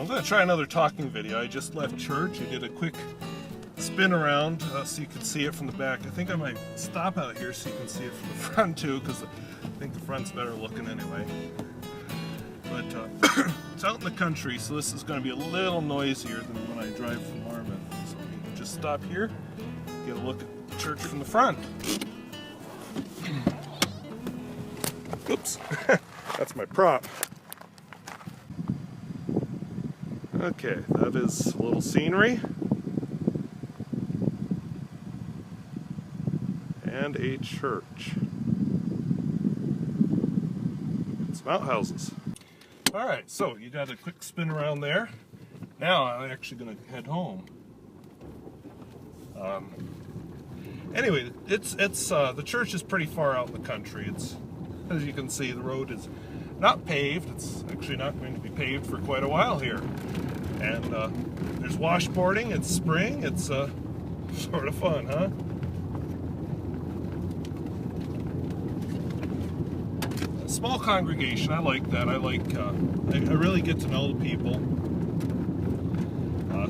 I'm going to try another talking video. I just left church. I did a quick spin around so you can see it from the back. I think I might stop out here so you can see it from the front too, because I think the front's better looking anyway. But it's out in the country, so this is going to be a little noisier than when I drive from Marmot. So we can just stop here, get a look at the church from the front. Oops, that's my prop. Okay, that is a little scenery. And a church. Some outhouses. Alright, so you got a quick spin around there. Now I'm actually going to head home. Anyway, it's the church is pretty far out in the country. It's, as you can see, the road is not paved. It's actually not going to be paved for quite a while here. And there's washboarding. It's spring. It's sort of fun, huh? A small congregation. I like that. I like. I really get to know the people.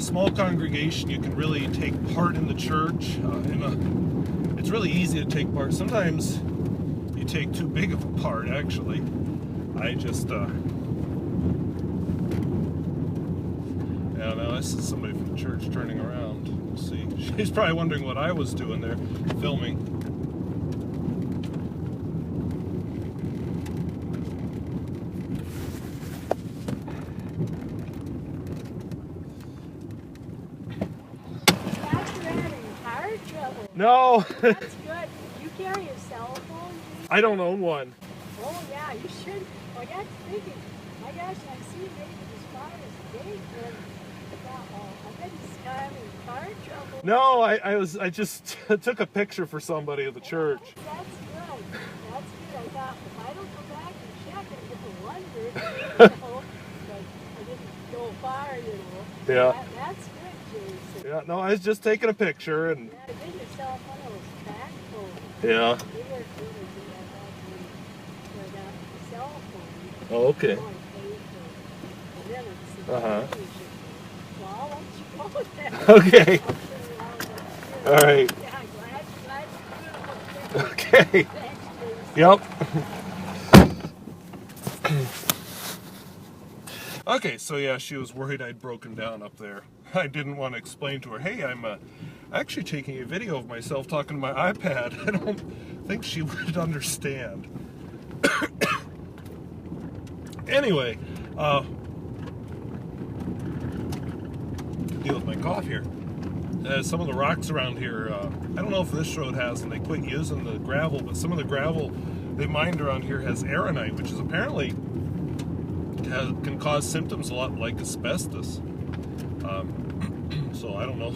Small congregation. You can really take part in the church. It's really easy to take part. Sometimes you take too big of a part. Actually, I just. Yeah, now this is somebody from the church turning around. We'll see. She's probably wondering what I was doing there, filming. You're having car trouble. No. That's good. You carry a cell phone? I don't own one. Oh yeah, you should. I got thinking, my gosh, I see you making as far as date, and I bet he's having car trouble. No, I just took a picture for somebody at the church. That's good. That's good. I thought, if I don't go back and check it, people wonder, but I didn't go far, Yeah. That's good, Jason. Yeah, no, I was just taking a picture and. Yeah, I think your cell phone was track phone. Yeah. They were doing that cell phone. Oh, okay. Uh-huh. Well, I'll let you go with that. Okay. All right. Yeah, glad Okay. Thanks, Yep. Okay, so yeah, she was worried I'd broken down up there. I didn't want to explain to her, hey, I'm actually taking a video of myself talking to my iPad. I don't think she would understand. Anyway, deal with my cough here. Some of the rocks around here, I don't know if this road has them. They quit using the gravel, but some of the gravel they mined around here has aeronite, which is apparently can cause symptoms a lot like asbestos. So I don't know.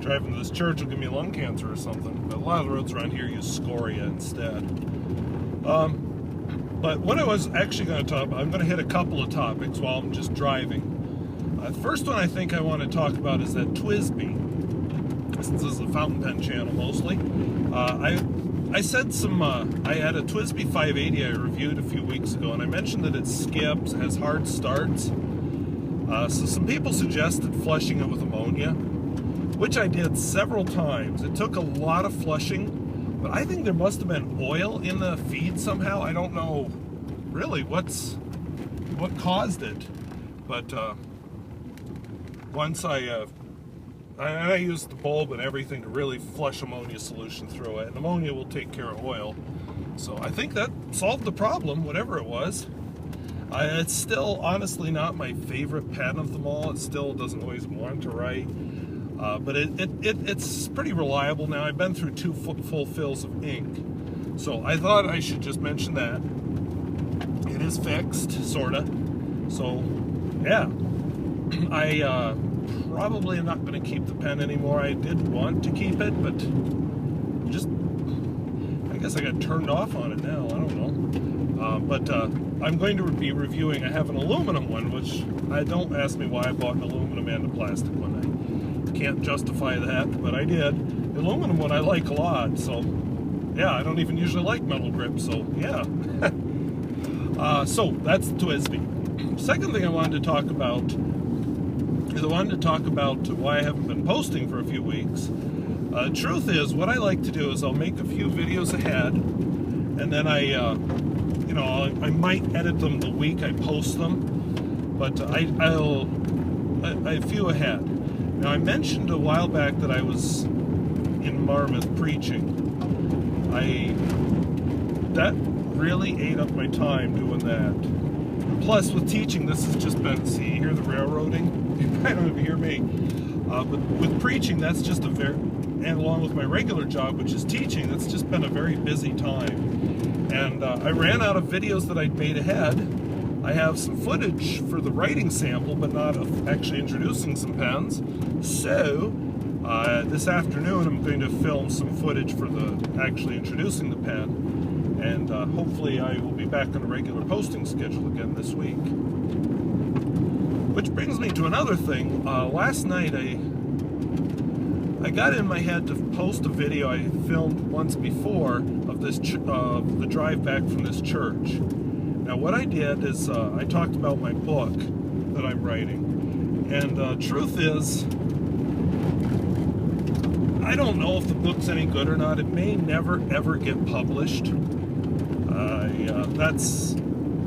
Driving to this church will give me lung cancer or something. But a lot of the roads around here use scoria instead. But what I was actually going to talk about, I'm going to hit a couple of topics while I'm just driving. The first one I think I want to talk about is that TWSBI. Since this is a fountain pen channel mostly. I said I had a TWSBI 580 I reviewed a few weeks ago, and I mentioned that it skips, has hard starts. So some people suggested flushing it with ammonia, which I did several times. It took a lot of flushing, but I think there must have been oil in the feed somehow. I don't know really what caused it, but once I used the bulb and everything to really flush ammonia solution through it, and ammonia will take care of oil. So I think that solved the problem, whatever it was. It's still honestly not my favorite pen of them all. It still doesn't always want to write, but it's pretty reliable now. I've been through 2 full fills of ink, so I thought I should just mention that. It is fixed, sorta. So yeah, I probably am not going to keep the pen anymore. I did want to keep it, but just I guess I got turned off on it now. I don't know. But I'm going to be reviewing. I have an aluminum one, which don't ask me why I bought an aluminum and a plastic one. I can't justify that, but I did. The aluminum one I like a lot, so yeah, I don't even usually like metal grip, so yeah. So that's the TWSBI. Second thing I wanted to talk about is why I haven't been posting for a few weeks. Truth is, what I like to do is I'll make a few videos ahead, and then I might edit them the week I post them, but I few ahead. Now, I mentioned a while back that I was in Marmouth preaching. That really ate up my time doing that. Plus, with teaching, this has just been, see, you hear the railroading? You probably don't even hear me. But with preaching, that's just and along with my regular job, which is teaching, that's just been a very busy time. And I ran out of videos that I'd made ahead. I have some footage for the writing sample, but not of actually introducing some pens. So, this afternoon I'm going to film some footage for actually introducing the pen. And hopefully I will be back on a regular posting schedule again this week. Which brings me to another thing. Last night I got in my head to post a video I filmed once before of the drive back from this church. Now what I did is I talked about my book that I'm writing. And truth is, I don't know if the book's any good or not. It may never ever get published.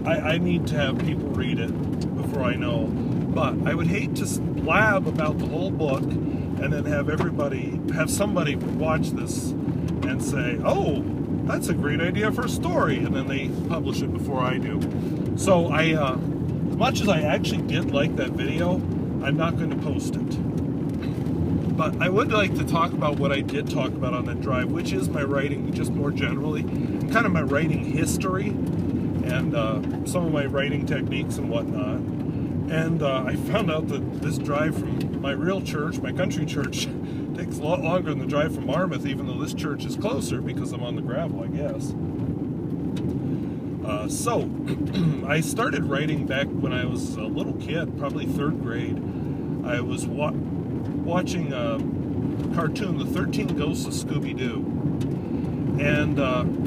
I need to have people read it before I know. But I would hate to blab about the whole book and then have somebody watch this and say, oh, that's a great idea for a story, and then they publish it before I do. So as much as I actually did like that video, I'm not going to post it. But I would like to talk about what I did talk about on that drive, which is my writing, just more generally, kind of my writing history, and some of my writing techniques and whatnot. And I found out that this drive from my real church, my country church, takes a lot longer than the drive from Marmouth, even though this church is closer because I'm on the gravel, I guess. So, I started writing back when I was a little kid, probably 3rd grade. I was watching a cartoon, The 13 Ghosts of Scooby-Doo, and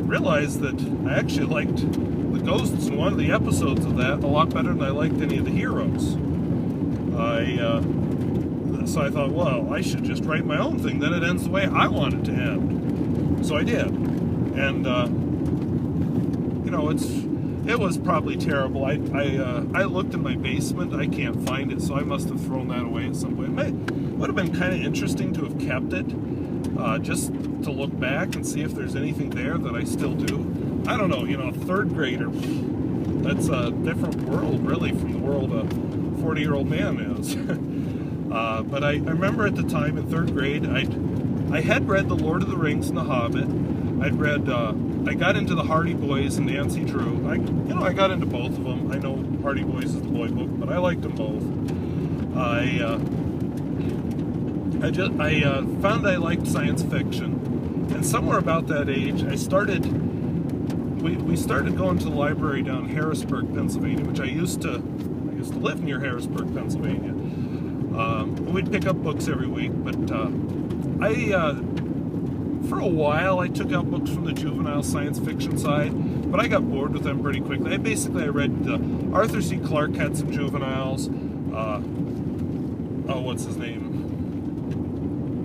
realized that I actually liked the ghosts in one of the episodes of that a lot better than I liked any of the heroes. So I thought, well, I should just write my own thing, then it ends the way I want it to end. So I did. And, it was probably terrible. I looked in my basement, I can't find it, so I must have thrown that away at some point. It would have been kind of interesting to have kept it, just to look back and see if there's anything there that I still do. I don't know, 3rd grader, that's a different world, really, from the world a 40-year-old man is. But I remember at the time in 3rd grade, I had read The Lord of the Rings and The Hobbit. I got into the Hardy Boys and Nancy Drew. I got into both of them. I know Hardy Boys is the boy book, but I liked them both. I found I liked science fiction, and somewhere about that age, we started going to the library down in Harrisburg, Pennsylvania, which I used to live near Harrisburg, Pennsylvania. We'd pick up books every week, but for a while I took out books from the juvenile science fiction side, but I got bored with them pretty quickly. I read Arthur C. Clarke had some juveniles. What's his name?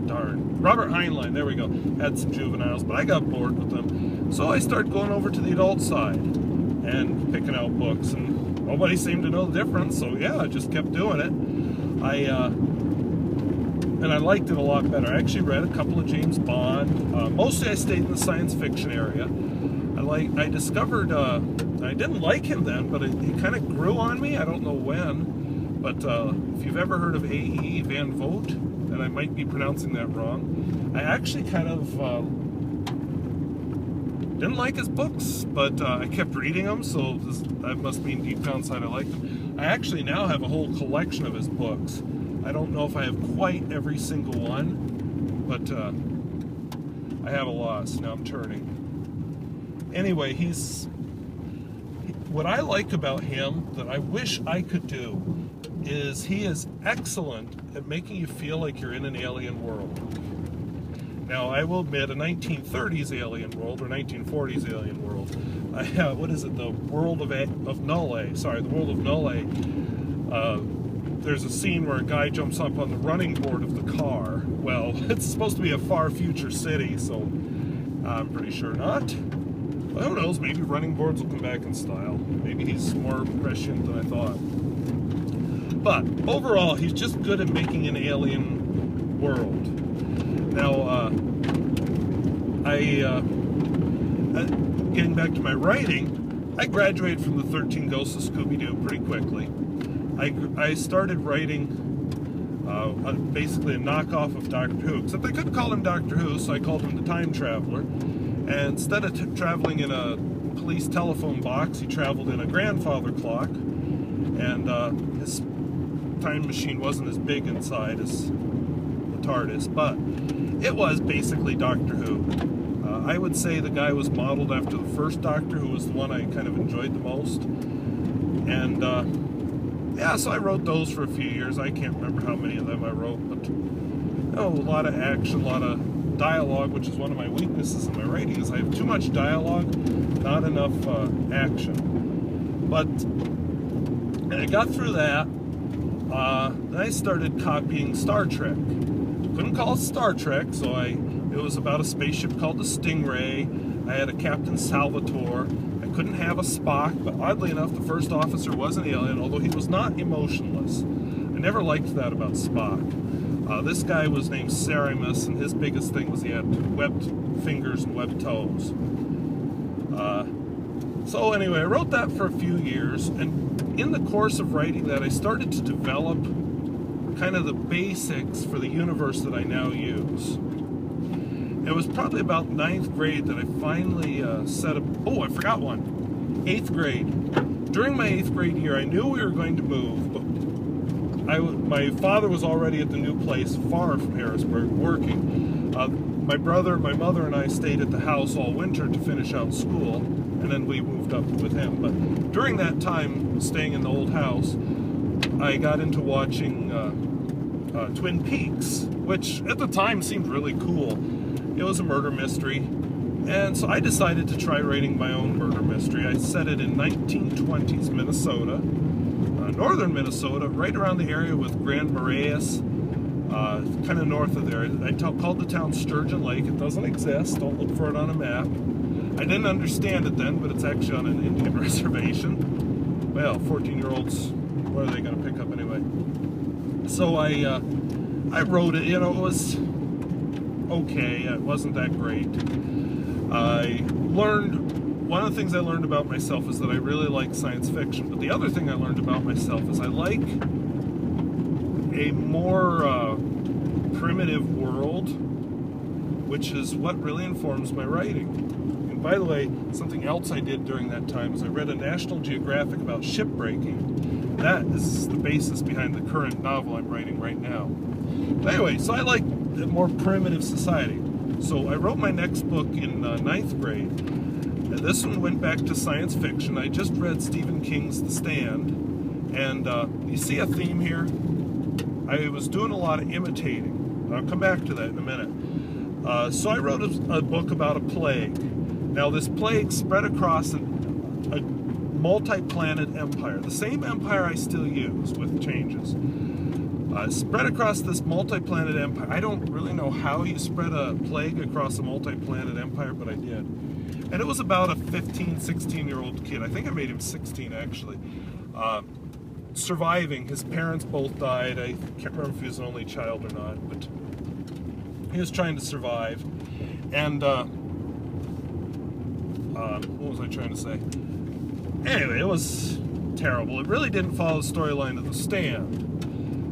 Darn. Robert Heinlein, there we go, had some juveniles, but I got bored with them. So I started going over to the adult side and picking out books, and nobody seemed to know the difference, so yeah, I just kept doing it. And I liked it a lot better. I actually read a couple of James Bond. Mostly I stayed in the science fiction area. I discovered, I didn't like him then, but he kind of grew on me. I don't know when, but if you've ever heard of A.E. Van Vogt, and I might be pronouncing that wrong, I actually kind of didn't like his books, but I kept reading them, so that must mean deep down inside I liked them. I actually now have a whole collection of his books. I don't know if I have quite every single one, but I have a lot, so now I'm turning. Anyway, what I like about him that I wish I could do is he is excellent at making you feel like you're in an alien world. Now, I will admit, a 1930s alien world or 1940s alien world. What is it? The world of Null. Sorry, the world of Null. There's a scene where a guy jumps up on the running board of the car. Well, it's supposed to be a far future city, so I'm pretty sure not. But who knows? Maybe running boards will come back in style. Maybe he's more prescient than I thought. But overall, he's just good at making an alien world. Now, getting back to my writing, I graduated from the 13 Ghosts of Scooby-Doo pretty quickly. I started writing basically a knockoff of Doctor Who, except I couldn't call him Doctor Who, so I called him the Time Traveler. And instead of traveling in a police telephone box, he traveled in a grandfather clock, and his time machine wasn't as big inside as the TARDIS, but it was basically Doctor Who. I would say the guy was modeled after the first Doctor, who was the one I kind of enjoyed the most. And yeah, so I wrote those for a few years. I can't remember how many of them I wrote, but a lot of action, a lot of dialogue, which is one of my weaknesses in my writing, is I have too much dialogue, not enough action. But I got through that. Then I started copying Star Trek. Couldn't call it Star Trek, so it was about a spaceship called the Stingray. I had a Captain Salvatore. I couldn't have a Spock, but oddly enough, the first officer was an alien, although he was not emotionless. I never liked that about Spock. This guy was named Ceramus, and his biggest thing was he had webbed fingers and webbed toes. So anyway, I wrote that for a few years, and in the course of writing that, I started to develop kind of the basics for the universe that I now use. It was probably about 9th grade that I finally set up. Oh, I forgot one. 8th grade. During my 8th grade year, I knew we were going to move, but my father was already at the new place far from Harrisburg working. My brother, my mother, and I stayed at the house all winter to finish out school, and then we moved up with him. But during that time, staying in the old house, I got into watching Twin Peaks, which at the time seemed really cool. It was a murder mystery, and so I decided to try writing my own murder mystery. I set it in 1920s Minnesota, northern Minnesota, right around the area with Grand Marais, kind of north of there. I called the town Sturgeon Lake. It doesn't exist. Don't look for it on a map. I didn't understand it then, but it's actually on an Indian reservation. Well, 14-year-olds, what are they going to pick up anyway? So I wrote it. You know, it was okay. It wasn't that great. One of the things I learned about myself is that I really like science fiction, but the other thing I learned about myself is I like a more primitive world, which is what really informs my writing. And by the way, something else I did during that time is I read a National Geographic about shipbreaking. That is the basis behind the current novel I'm writing right now. But anyway, so I like a more primitive society. So I wrote my next book in 9th grade. And this one went back to science fiction. I just read Stephen King's The Stand. And you see a theme here? I was doing a lot of imitating. I'll come back to that in a minute. So I wrote a book about a plague. Now this plague spread across a multi-planet empire. The same empire I still use with changes. Spread across this multi-planet empire. I don't really know how you spread a plague across a multi-planet empire, but I did. And it was about a 15, 16-year-old kid. I think I made him 16, actually. Surviving. His parents both died. I can't remember if he was an only child or not, but he was trying to survive. And what was I trying to say? Anyway, it was terrible. It really didn't follow the storyline of The Stand.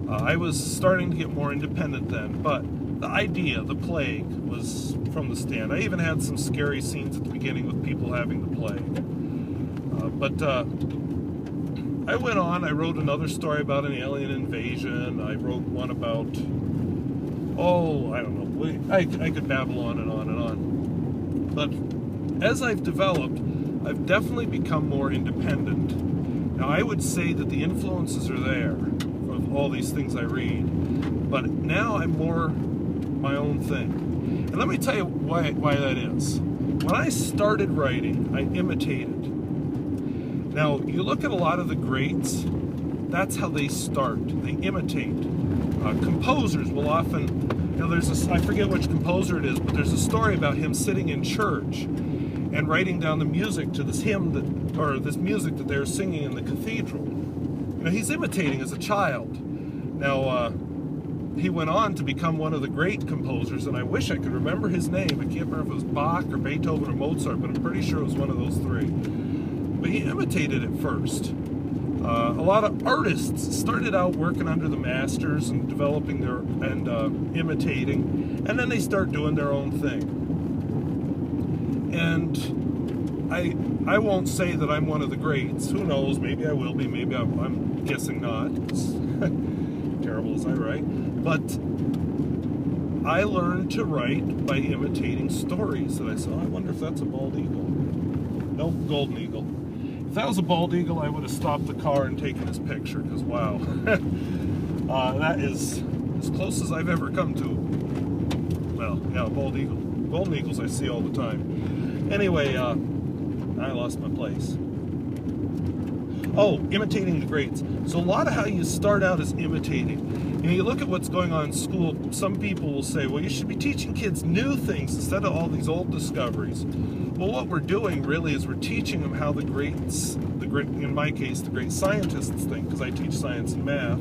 I was starting to get more independent then, but the idea, the plague, was from The Stand. I even had some scary scenes at the beginning with people having the plague. But I went on. I wrote another story about an alien invasion. I wrote one about, I don't know. I could babble on and on and on. But as I've developed, I've definitely become more independent. Now, I would say that the influences are there of all these things I read, but now I'm more my own thing. And let me tell you why that is. When I started writing, I imitated. Now, you look at a lot of the greats, that's how they start. They imitate. Composers will often, I forget which composer it is, but there's a story about him sitting in church and writing down the music to this hymn this music that they're singing in the cathedral. He's imitating as a child. Now, he went on to become one of the great composers, and I wish I could remember his name. I can't remember if it was Bach or Beethoven or Mozart, but I'm pretty sure it was one of those three. But he imitated it first. A lot of artists started out working under the masters and developing imitating, and then they start doing their own thing. And I won't say that I'm one of the greats. Who knows? Maybe I will be. Maybe I'm guessing not. Terrible as I write. But I learned to write by imitating stories that I saw. I wonder if that's a bald eagle. Nope, golden eagle. If that was a bald eagle, I would have stopped the car and taken his picture, because wow. That is as close as I've ever come to. Well, yeah, a bald eagle. Golden eagles I see all the time. Anyway, I lost my place. Oh, imitating the greats. So a lot of how you start out is imitating. You look at what's going on in school, some people will say, well, you should be teaching kids new things instead of all these old discoveries. Well, what we're doing really is we're teaching them how the greats, in my case, the great scientists think, because I teach science and math,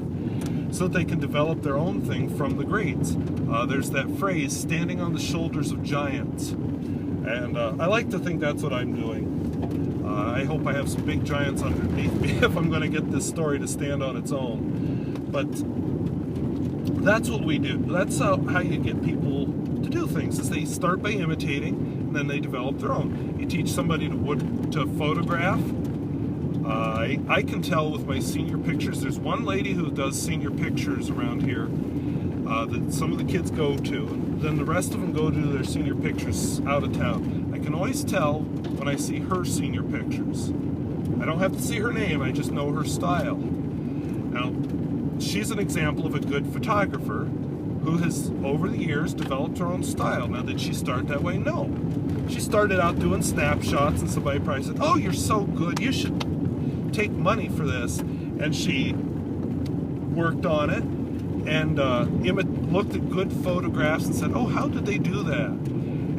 so that they can develop their own thing from the greats. There's that phrase, standing on the shoulders of giants. And I like to think that's what I'm doing. I hope I have some big giants underneath me if I'm going to get this story to stand on its own. But that's what we do. That's how you get people to do things, is they start by imitating, and then they develop their own. You teach somebody to photograph. I can tell with my senior pictures. There's one lady who does senior pictures around here that some of the kids go to, and then the rest of them go to their senior pictures out of town. I can always tell when I see her senior pictures. I don't have to see her name, I just know her style. Now, she's an example of a good photographer who has, over the years, developed her own style. Now, did she start that way? No. She started out doing snapshots, and somebody probably said, oh, you're so good, you should take money for this. And she worked on it and looked at good photographs and said, oh, how did they do that?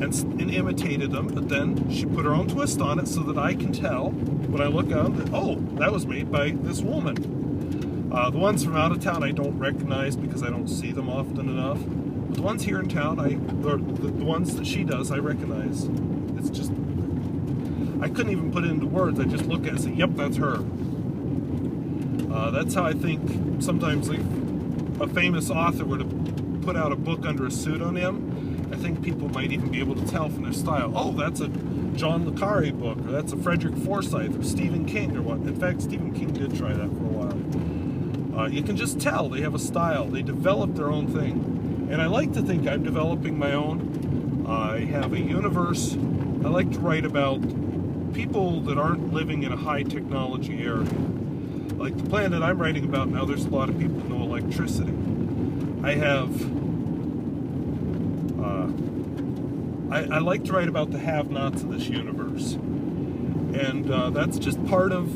And imitated them, but then she put her own twist on it so that I can tell when I look out that, oh, that was made by this woman. The ones from out of town I don't recognize because I don't see them often enough. But the ones here in town, the ones that she does, I recognize. It's just, I couldn't even put it into words. I just look at it and say, yep, that's her. That's how I think sometimes if a famous author were to put out a book under a pseudonym, I think people might even be able to tell from their style, oh, that's a John le Carre book, or that's a Frederick Forsyth, or Stephen King, or what. In fact, Stephen King did try that for a while. You can just tell they have a style. They develop their own thing. And I like to think I'm developing my own. I have a universe. I like to write about people that aren't living in a high technology area. Like the planet I'm writing about now, there's a lot of people with no electricity. I like to write about the have-nots of this universe. And that's just part of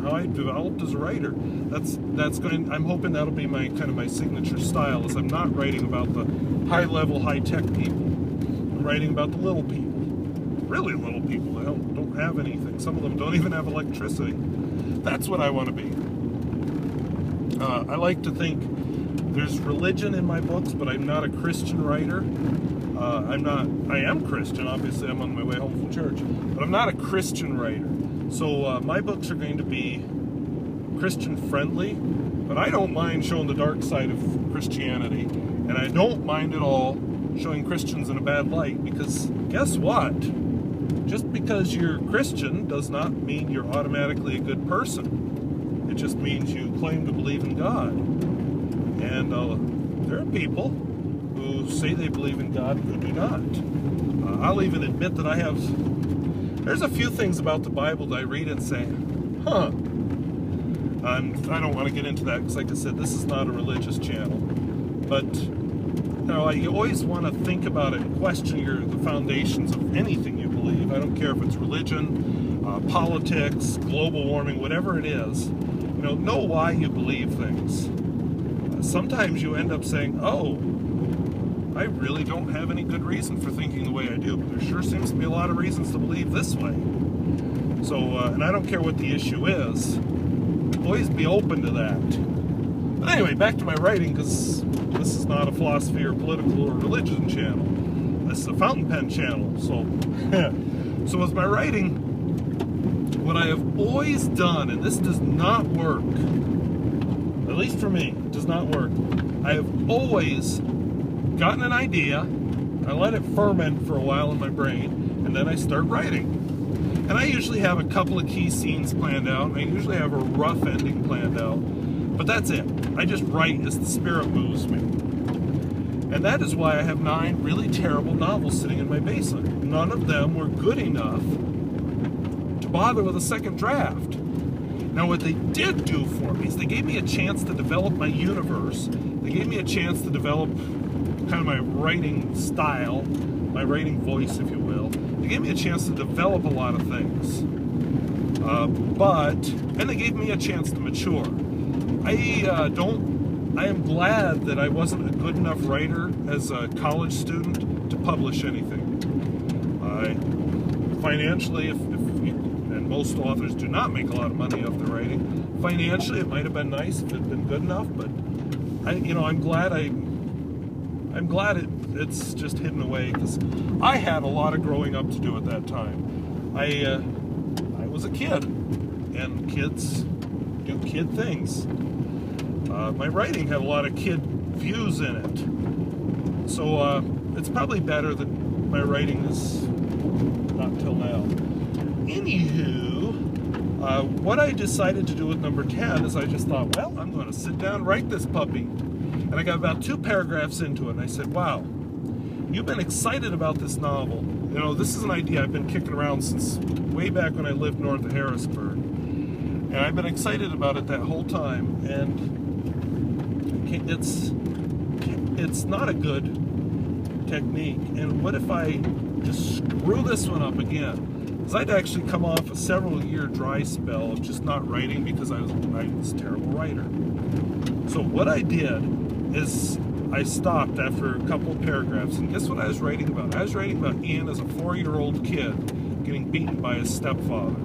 how I developed as a writer. I'm hoping that'll be my signature style, is I'm not writing about the high-level, high-tech people. I'm writing about the little people. Really little people that don't have anything. Some of them don't even have electricity. That's what I want to be. I like to think there's religion in my books, but I'm not a Christian writer. I am Christian, obviously I'm on my way home from church, but I'm not a Christian writer. So my books are going to be Christian friendly, but I don't mind showing the dark side of Christianity, and I don't mind at all showing Christians in a bad light, because guess what? Just because you're Christian does not mean you're automatically a good person. It just means you claim to believe in God. And there are people who say they believe in God who do not. I'll even admit that there's a few things about the Bible that I read and say, huh. And I don't want to get into that because, like I said, this is not a religious channel. But You always want to think about it and question the foundations of anything you believe. I don't care if it's religion, politics, global warming, whatever it is. Know why you believe things. Sometimes you end up saying, oh, I really don't have any good reason for thinking the way I do, but there sure seems to be a lot of reasons to believe this way. So, and I don't care what the issue is, always be open to that. But anyway, back to my writing, because this is not a philosophy or political or religion channel. This is a fountain pen channel. So with my writing, what I have always done, and this does not work, at least for me, it does not work. I have always gotten an idea, I let it ferment for a while in my brain, and then I start writing. And I usually have a couple of key scenes planned out, and I usually have a rough ending planned out, but that's it. I just write as the spirit moves me. And that is why I have 9 really terrible novels sitting in my basement. None of them were good enough to bother with a second draft. Now what they did do for me is they gave me a chance to develop my universe. They gave me a chance to develop kind of my writing style, my writing voice, if you will. They gave me a chance to develop a lot of things. And they gave me a chance to mature. I am glad that I wasn't a good enough writer as a college student to publish anything. Financially, and most authors do not make a lot of money off their writing. Financially, it might have been nice if it had been good enough, but I'm glad it's just hidden away, because I had a lot of growing up to do at that time. I was a kid, and kids do kid things. My writing had a lot of kid views in it, so it's probably better that my writing is not till now. Anywho, what I decided to do with number 10 is I just thought, well, I'm going to sit down and write this puppy. And I got about 2 paragraphs into it, and I said, wow, you've been excited about this novel. This is an idea I've been kicking around since way back when I lived north of Harrisburg. And I've been excited about it that whole time, and it's not a good technique. And what if I just screw this one up again? Because I'd actually come off a several-year dry spell of just not writing because I was a terrible writer. So what I did is I stopped after a couple of paragraphs, and guess what I was writing about? I was writing about Ian as a 4-year-old kid getting beaten by his stepfather.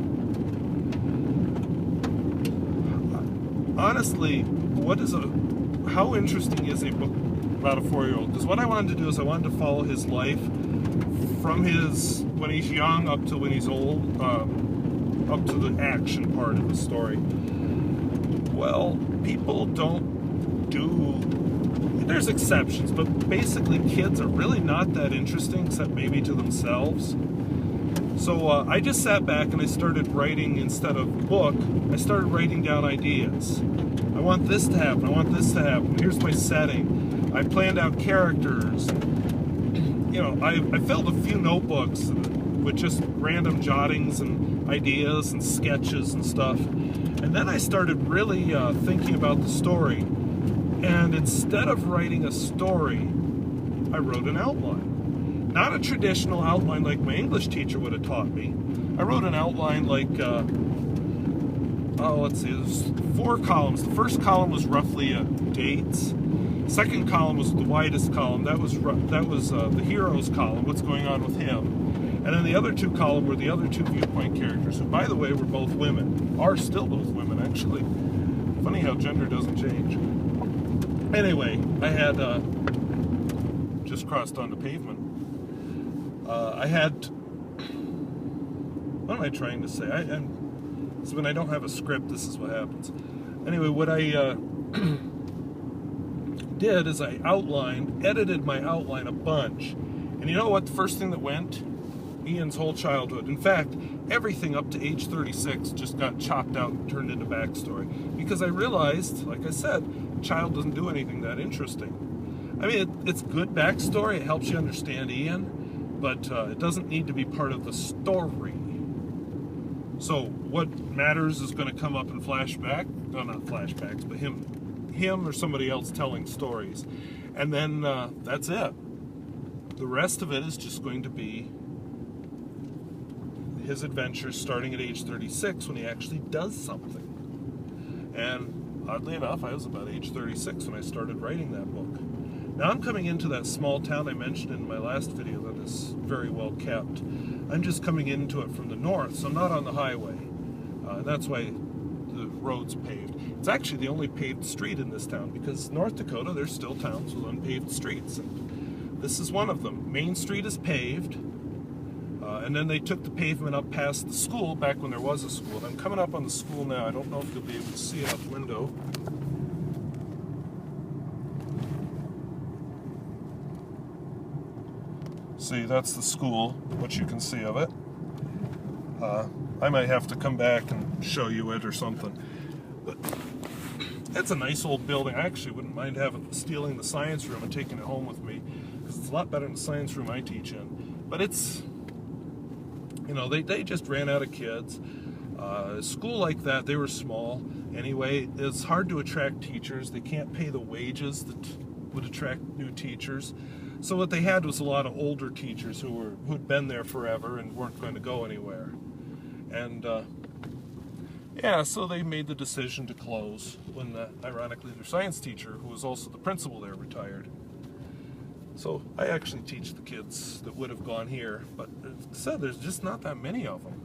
Honestly, how interesting is a book about a 4-year-old? Because what I wanted to do is I wanted to follow his life from when he's young up to when he's old, up to the action part of the story. Well, people don't do... There's exceptions, but basically kids are really not that interesting, except maybe to themselves. So I just sat back and I started writing. Instead of book, I started writing down ideas. I want this to happen, I want this to happen, here's my setting. I planned out characters. I filled a few notebooks with just random jottings and ideas and sketches and stuff. And then I started really thinking about the story. And instead of writing a story, I wrote an outline. Not a traditional outline like my English teacher would have taught me. I wrote an outline like, let's see, there's 4 columns. The first column was roughly dates. Second column was the widest column. That was the hero's column, what's going on with him. And then the other 2 columns were the other 2 viewpoint characters, who, by the way, were both women. Are still both women, actually. Funny how gender doesn't change. Anyway, I had just crossed onto pavement. What am I trying to say? So when I don't have a script, this is what happens. Anyway, what I did is I edited my outline a bunch. And you know what? The first thing that went? Ian's whole childhood. In fact, everything up to age 36 just got chopped out and turned into backstory. Because I realized, like I said, a child doesn't do anything that interesting. I mean, it's good backstory. It helps you understand Ian, but it doesn't need to be part of the story. So what matters is going to come up in flashback. No, not flashbacks, but him or somebody else telling stories. And then that's it. The rest of it is just going to be his adventures starting at age 36 when he actually does something. And oddly enough, I was about age 36 when I started writing that book. Now I'm coming into that small town I mentioned in my last video that is very well kept. I'm just coming into it from the north, so I'm not on the highway. That's why the road's paved. It's actually the only paved street in this town, because North Dakota, there's still towns with unpaved streets. And this is one of them. Main Street is paved, and then they took the pavement up past the school back when there was a school. And I'm coming up on the school now. I don't know if you'll be able to see it out the window. See, that's the school, what you can see of it. I might have to come back and show you it or something. But it's a nice old building. I actually wouldn't mind stealing the science room and taking it home with me, because it's a lot better than the science room I teach in. But it's, you know, they just ran out of kids. A school like that, they were small. Anyway, it's hard to attract teachers. They can't pay the wages that would attract new teachers. So what they had was a lot of older teachers who'd been there forever and weren't going to go anywhere. And yeah, so they made the decision to close when, ironically, their science teacher, who was also the principal there, retired. So I actually teach the kids that would have gone here, but as I said, there's just not that many of them.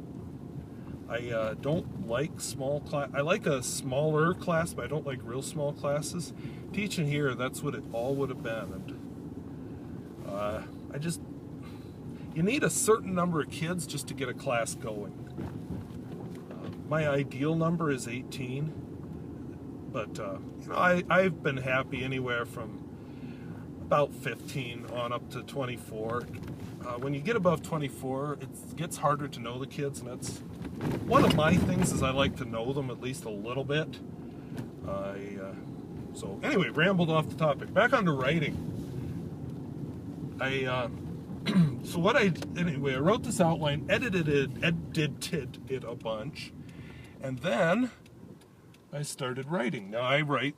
I don't like small class. I like a smaller class, but I don't like real small classes. Teaching here, that's what it all would have been. And you need a certain number of kids just to get a class going. My ideal number is 18, but you know, I've been happy anywhere from about 15 on up to 24. When you get above 24, it gets harder to know the kids, and that's one of my things, is I like to know them at least a little bit. So anyway, rambled off the topic. Back onto writing. I wrote this outline, edited it a bunch, and then I started writing. Now I write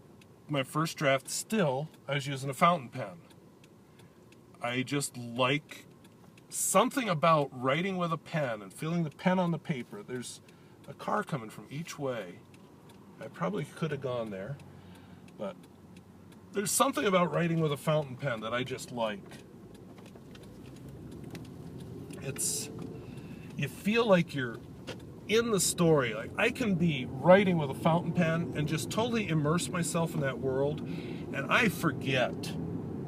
my first draft still. I was using a fountain pen. I just like something about writing with a pen and feeling the pen on the paper. There's a car coming from each way. I probably could have gone there, but there's something about writing with a fountain pen that I just like. You feel like you're in the story. Like, I can be writing with a fountain pen and just totally immerse myself in that world, and I forget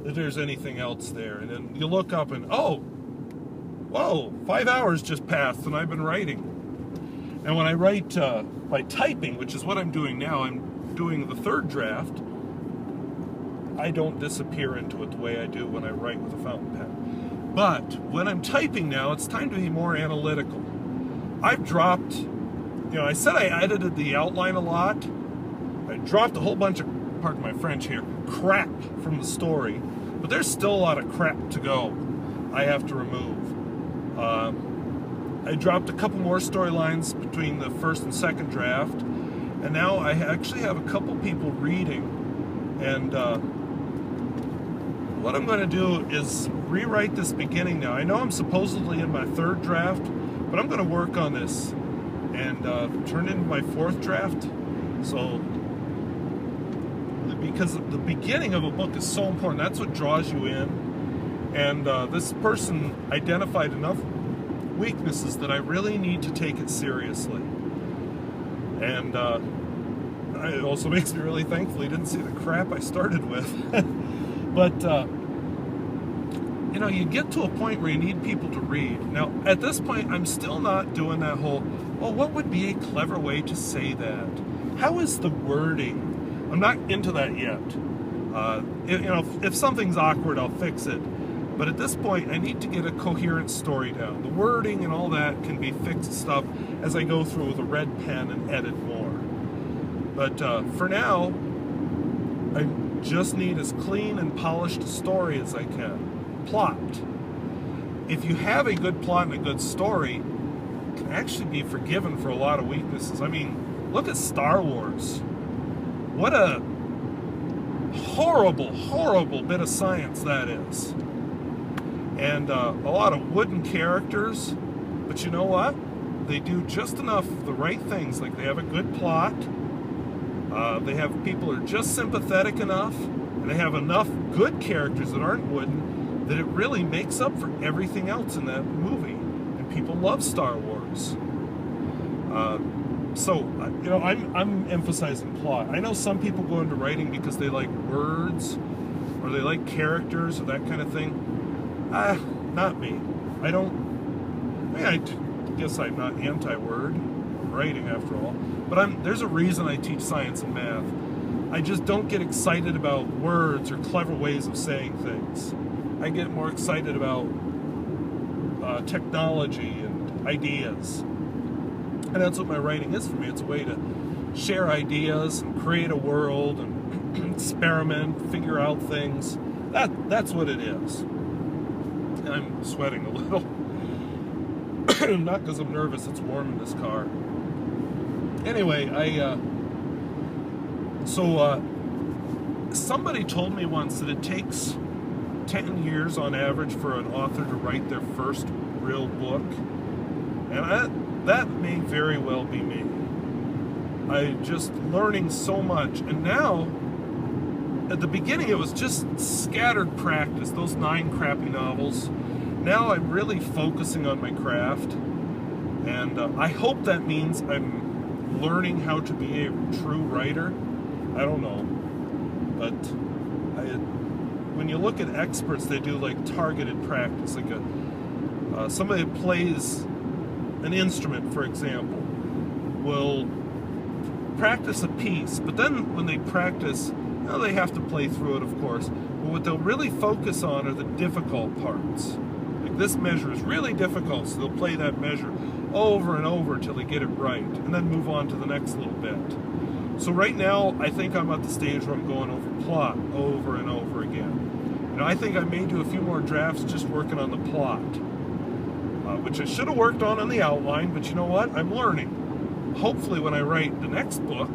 that there's anything else there. And then you look up and, oh, whoa, 5 hours just passed and I've been writing. And when I write by typing, which is what I'm doing now, I'm doing the third draft, I don't disappear into it the way I do when I write with a fountain pen. But when I'm typing now, it's time to be more analytical. I've dropped, you know, I said I edited the outline a lot. I dropped a whole bunch of, pardon my French here, crap from the story. But there's still a lot of crap to go I have to remove. I dropped a couple more storylines between the first and second draft. And now I actually have a couple people reading. And what I'm going to do is rewrite this beginning now. I know I'm supposedly in my third draft, but I'm going to work on this and turn into my fourth draft. So, because the beginning of a book is so important, that's what draws you in. And this person identified enough weaknesses that I really need to take it seriously. And it also makes me really thankful he didn't see the crap I started with. But, you know, you get to a point where you need people to read. Now, at this point, I'm still not doing that whole, well, what would be a clever way to say that? How is the wording? I'm not into that yet. You know, if something's awkward, I'll fix it. But at this point, I need to get a coherent story down. The wording and all that can be fixed stuff as I go through with a red pen and edit more. But for now, I just need as clean and polished a story as I can. Plot. If you have a good plot and a good story, it can actually be forgiven for a lot of weaknesses. I mean, look at Star Wars. What a horrible, horrible bit of science that is. And a lot of wooden characters. But you know what? They do just enough of the right things. Like they have a good plot. They have people who are just sympathetic enough. And they have enough good characters that aren't wooden that it really makes up for everything else in that movie. And people love Star Wars. So, you know, I'm emphasizing plot. I know some people go into writing because they like words or they like characters or that kind of thing. Not me. I guess I'm not anti-word writing after all. But there's a reason I teach science and math. I just don't get excited about words or clever ways of saying things. I get more excited about technology and ideas. And that's what my writing is for me. It's a way to share ideas and create a world and experiment, figure out things. That's what it is. I'm sweating a little. Not because I'm nervous, it's warm in this car. Anyway, somebody told me once that it takes 10 years on average for an author to write their first real book. And that may very well be me. I'm just learning so much. And now, at the beginning, it was just scattered practice, those 9 crappy novels. Now I'm really focusing on my craft. And I hope that means I'm learning how to be a true writer. I don't know. But when you look at experts, they do like targeted practice. Like somebody that plays an instrument, for example, will practice a piece, but then when they practice, you know, they have to play through it, of course, but what they'll really focus on are the difficult parts. Like this measure is really difficult, so they'll play that measure over and over until they get it right, and then move on to the next little bit. So right now, I think I'm at the stage where I'm going over plot over and over again. You know, I think I may do a few more drafts just working on the plot. Which I should have worked on the outline, but you know what? I'm learning. Hopefully when I write the next book,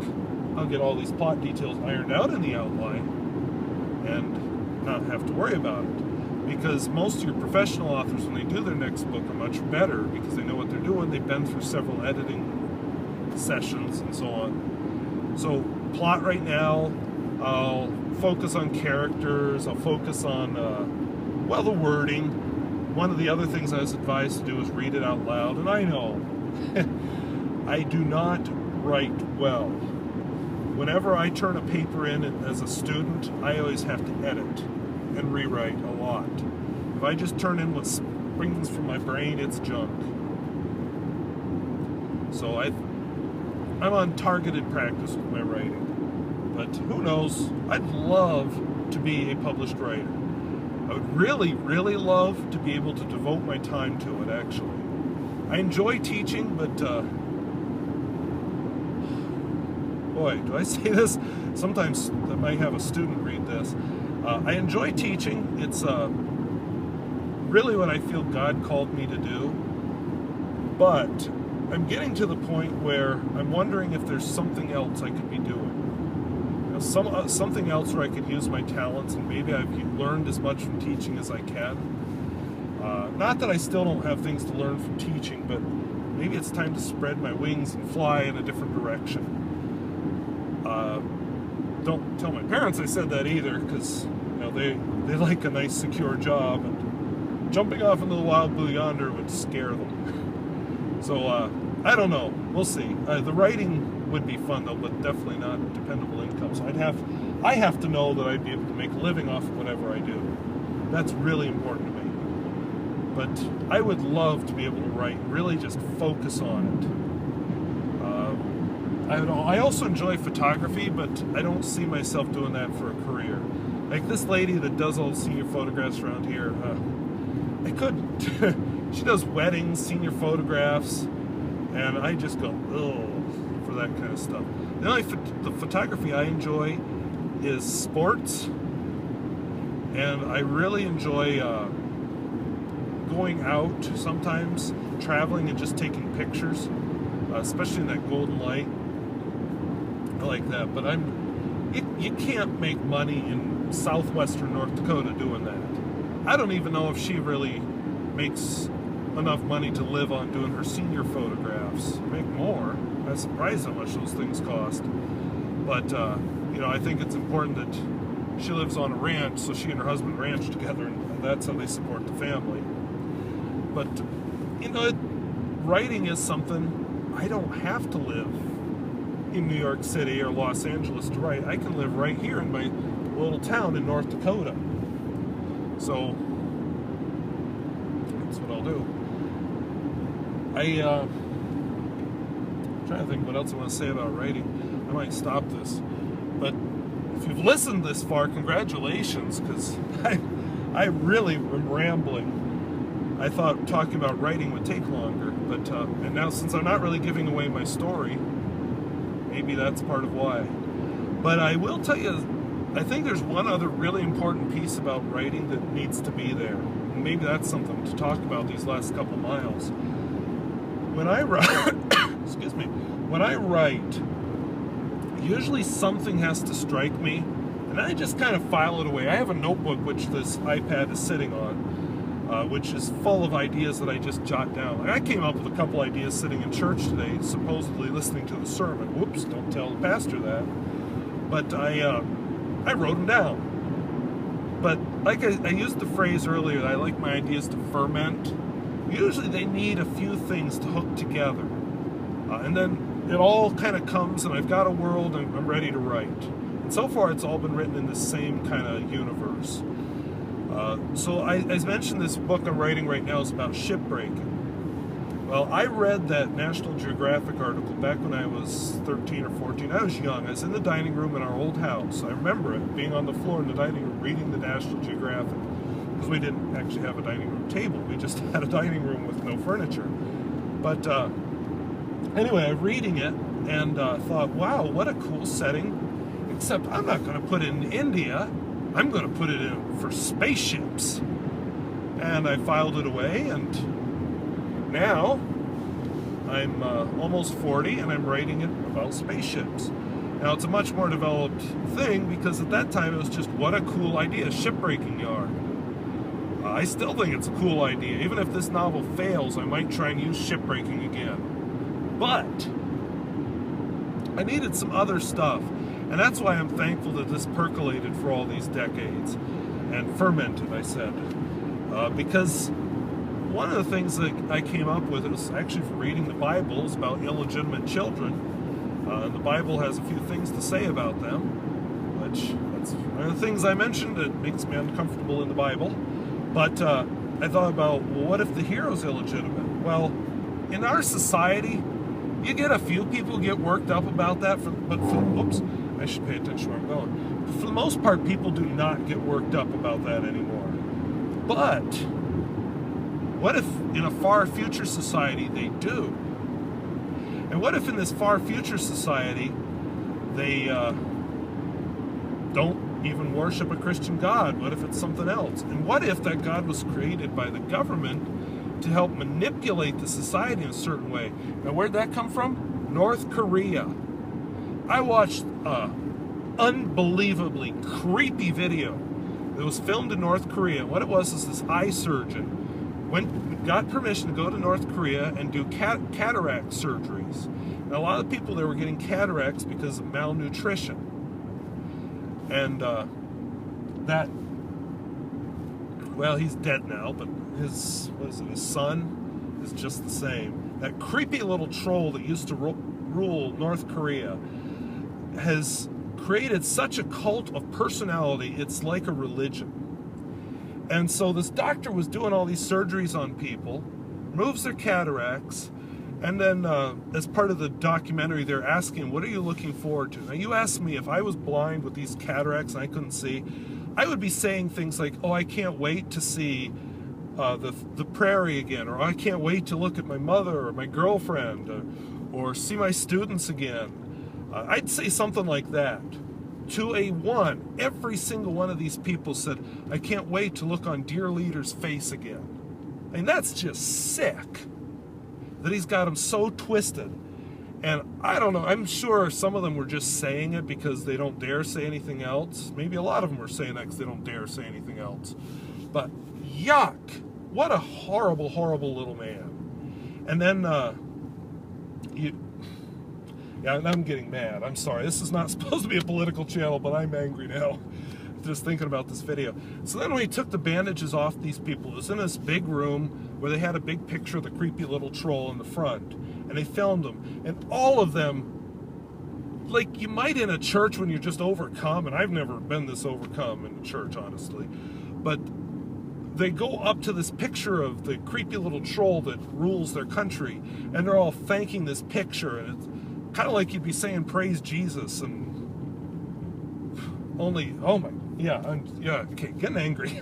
I'll get all these plot details ironed out in the outline and not have to worry about it. Because most of your professional authors, when they do their next book, are much better because they know what they're doing. They've been through several editing sessions and so on. So plot right now, I'll focus on characters, I'll focus on, the wording. One of the other things I was advised to do is read it out loud, and I know I do not write well. Whenever I turn a paper in as a student, I always have to edit and rewrite a lot. If I just turn in what springs from my brain, it's junk. So I'm on targeted practice with my writing. But who knows? I'd love to be a published writer. I would really, really love to be able to devote my time to it, actually. I enjoy teaching, but, boy, do I say this? Sometimes I might have a student read this. I enjoy teaching. It's really what I feel God called me to do. But I'm getting to the point where I'm wondering if there's something else I could be doing. Something else where I could use my talents, and maybe I've learned as much from teaching as I can. Not that I still don't have things to learn from teaching, but maybe it's time to spread my wings and fly in a different direction. Don't tell my parents I said that either, because they like a nice secure job, and jumping off into the wild blue yonder would scare them. So I don't know. We'll see. The writing would be fun though, but definitely not dependable income. So I have to know that I'd be able to make a living off of whatever I do. That's really important to me. But I would love to be able to write, really just focus on it. I also enjoy photography, but I don't see myself doing that for a career. Like this lady that does all the senior photographs around here, I couldn't. She does weddings, senior photographs, and I just go, ugh, for that kind of stuff. The photography I enjoy is sports, and I really enjoy going out sometimes, traveling and just taking pictures, especially in that golden light. I like that, but You can't make money in southwestern North Dakota doing that. I don't even know if she really makes enough money to live on doing her senior photographs. Make more. I'm surprised how much those things cost. But, I think it's important that she lives on a ranch, so she and her husband ranch together, and that's how they support the family. But, writing is something I don't have to live in New York City or Los Angeles to write. I can live right here in my little town in North Dakota. So, that's what I'll do. I'm trying to think what else I want to say about writing. I might stop this. But if you've listened this far, congratulations, because I really am rambling. I thought talking about writing would take longer, but and now since I'm not really giving away my story, maybe that's part of why. But I will tell you, I think there's one other really important piece about writing that needs to be there. And maybe that's something to talk about these last couple miles. When I write, excuse me, when I write, usually something has to strike me, and I just kind of file it away. I have a notebook which this iPad is sitting on, which is full of ideas that I just jot down. Like I came up with a couple ideas sitting in church today, supposedly listening to the sermon. Whoops, don't tell the pastor that. But I wrote them down. But like I used the phrase earlier, I like my ideas to ferment. Usually they need a few things to hook together. And then it all kind of comes, and I've got a world, and I'm ready to write. And so far, it's all been written in the same kind of universe. So I mentioned this book I'm writing right now is about shipbreaking. Well, I read that National Geographic article back when I was 13 or 14. I was young. I was in the dining room in our old house. I remember it, being on the floor in the dining room, reading the National Geographic. Because we didn't actually have a dining room table. We just had a dining room with no furniture. But anyway, I'm reading it and thought, wow, what a cool setting. Except I'm not going to put it in India. I'm going to put it in for spaceships. And I filed it away, and now I'm almost 40, and I'm writing it about spaceships. Now, it's a much more developed thing, because at that time it was just, what a cool idea, shipbreaking yarn. I still think it's a cool idea. Even if this novel fails, I might try and use shipbreaking again. But I needed some other stuff. And that's why I'm thankful that this percolated for all these decades. And fermented, I said. Because one of the things that I came up with, it was actually from reading the Bible, is about illegitimate children. And the Bible has a few things to say about them, which that's one of the things I mentioned that makes me uncomfortable in the Bible. But I thought about, well, what if the hero's illegitimate? Well, in our society, you get a few people get worked up about that, oops, I should pay attention where I'm going. But for the most part, people do not get worked up about that anymore. But what if in a far future society they do? And what if in this far future society they don't even worship a Christian God? What if it's something else? And what if that God was created by the government to help manipulate the society in a certain way? Now, where'd that come from? North Korea. I watched an unbelievably creepy video that was filmed in North Korea. What it was is this eye surgeon got permission to go to North Korea and do cataract surgeries. Now, a lot of people there were getting cataracts because of malnutrition. And well, he's dead now, but his son is just the same. That creepy little troll that used to rule North Korea has created such a cult of personality, it's like a religion. And so this doctor was doing all these surgeries on people, removes their cataracts, and then as part of the documentary, they're asking, what are you looking forward to? Now, you asked me if I was blind with these cataracts and I couldn't see, I would be saying things like, oh, I can't wait to see the prairie again, or I can't wait to look at my mother or my girlfriend, or see my students again. I'd say something like that. To a one, every single one of these people said, I can't wait to look on dear leader's face again. I mean, that's just sick. That he's got them so twisted. And I don't know, I'm sure some of them were just saying it because they don't dare say anything else. Maybe a lot of them were saying that because they don't dare say anything else. But yuck! What a horrible, horrible little man. And then, yeah, I'm getting mad. I'm sorry. This is not supposed to be a political channel, but I'm angry now just thinking about this video. So then when he took the bandages off these people, it was in this big room where they had a big picture of the creepy little troll in the front, and they filmed them. And all of them, like you might in a church when you're just overcome, and I've never been this overcome in a church, honestly, but they go up to this picture of the creepy little troll that rules their country, and they're all thanking this picture, and it's kind of like you'd be saying praise Jesus, and only, oh my, yeah, okay, getting angry.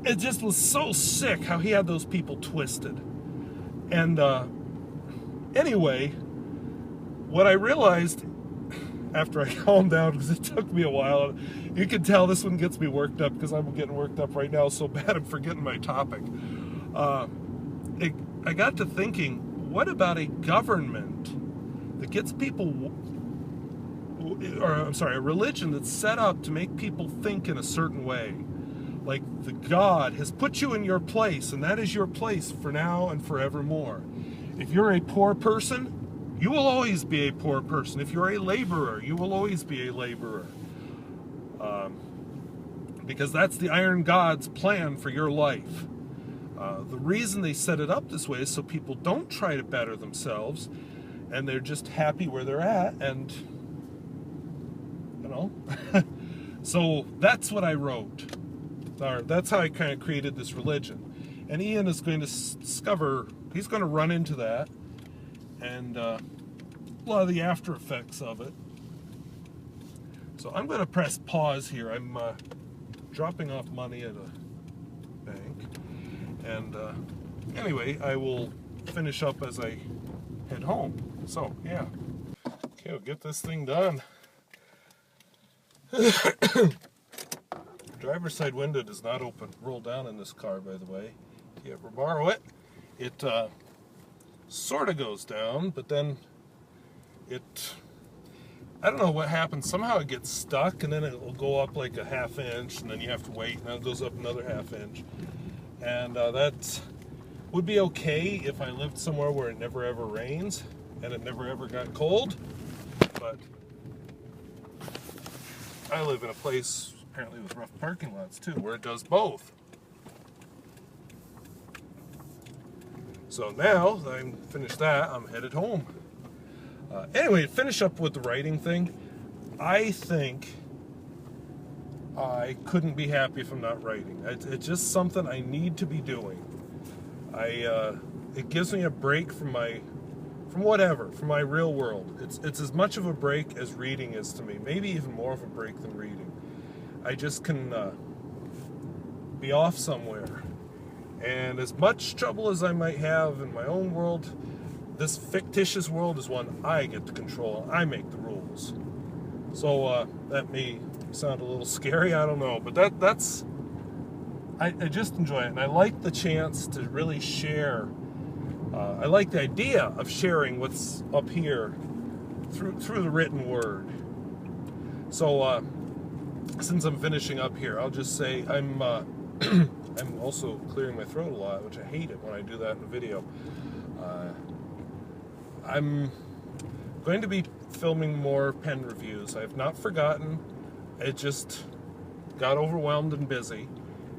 It just was so sick how he had those people twisted. And anyway, what I realized after I calmed down, because it took me a while, you can tell this one gets me worked up because I'm getting worked up right now so bad I'm forgetting my topic. I got to thinking, what about a government that gets people, or I'm sorry, a religion that's set up to make people think in a certain way? Like the God has put you in your place, and that is your place for now and forevermore. If you're a poor person, you will always be a poor person. If you're a laborer, you will always be a laborer. Because that's the iron God's plan for your life. The reason they set it up this way is so people don't try to better themselves, and they're just happy where they're at, and, you know. So that's what I wrote. That's how I kind of created this religion. And Ian is going to discover, he's going to run into that, and a lot of the after effects of it. So I'm going to press pause here. I'm dropping off money at a bank. And anyway, I will finish up as I head home. So, yeah. Okay, we'll get this thing done. Driver's side window does not roll down in this car, by the way. If you ever borrow it, it sort of goes down, but then I don't know what happens. Somehow it gets stuck, and then it will go up like a ½ inch, and then you have to wait, and then it goes up another ½ inch. And that would be okay if I lived somewhere where it never ever rains, and it never ever got cold, but I live in a place apparently with rough parking lots too, where it does both. So now that I'm finished that, I'm headed home. Anyway, to finish up with the writing thing, I think I couldn't be happy if I'm not writing. It's just something I need to be doing. It gives me a break from my real world. It's as much of a break as reading is to me. Maybe even more of a break than reading. I just can be off somewhere. And as much trouble as I might have in my own world, this fictitious world is one I get to control. I make the rules. So that may sound a little scary, I don't know. But I just enjoy it. And I like the chance to really share. I like the idea of sharing what's up here through the written word. So since I'm finishing up here, I'll just say I'm also clearing my throat a lot, which I hate it when I do that in a video. I'm going to be filming more pen reviews. I have not forgotten. It just got overwhelmed and busy.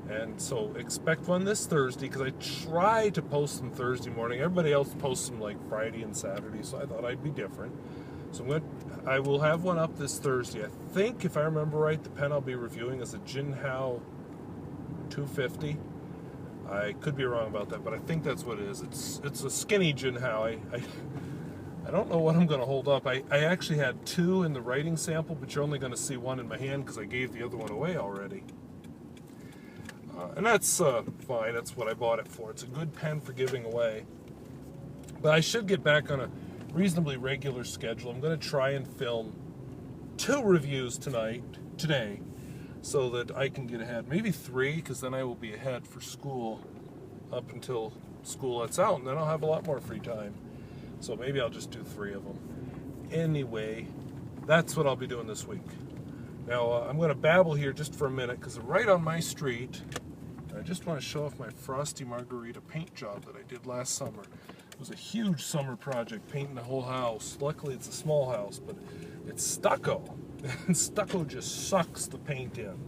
And so expect one this Thursday, because I try to post them Thursday morning. Everybody else posts them like Friday and Saturday, so I thought I'd be different. So I will have one up this Thursday. I think, if I remember right, the pen I'll be reviewing is a Jinhao 250. I could be wrong about that, but I think that's what it is. It's a skinny Jinhao. I don't know what I'm going to hold up. I actually had two in the writing sample, but you're only going to see one in my hand because I gave the other one away already. And that's fine. That's what I bought it for. It's a good pen for giving away. But I should get back on a reasonably regular schedule. I'm going to try and film 2 reviews today, so that I can get ahead. Maybe 3, because then I will be ahead for school up until school lets out, and then I'll have a lot more free time. So maybe I'll just do 3 of them. Anyway, that's what I'll be doing this week. Now, I'm going to babble here just for a minute because right on my street, I just want to show off my Frosty Margarita paint job that I did last summer. It was a huge summer project, painting the whole house. Luckily, it's a small house, but it's stucco. And stucco just sucks the paint in.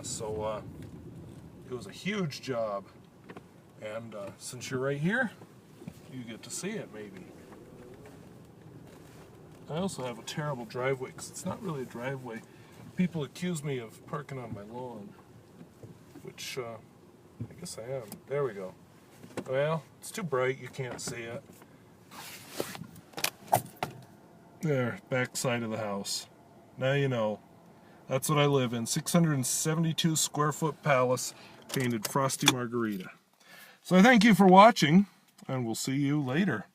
So it was a huge job. And since you're right here, you get to see it, maybe. I also have a terrible driveway, because it's not really a driveway. People accuse me of parking on my lawn, which I guess I am. There we go. Well, it's too bright, you can't see it. There, back side of the house. Now you know. That's what I live in. 672 square foot palace, painted Frosty Margarita. So I thank you for watching, and we'll see you later.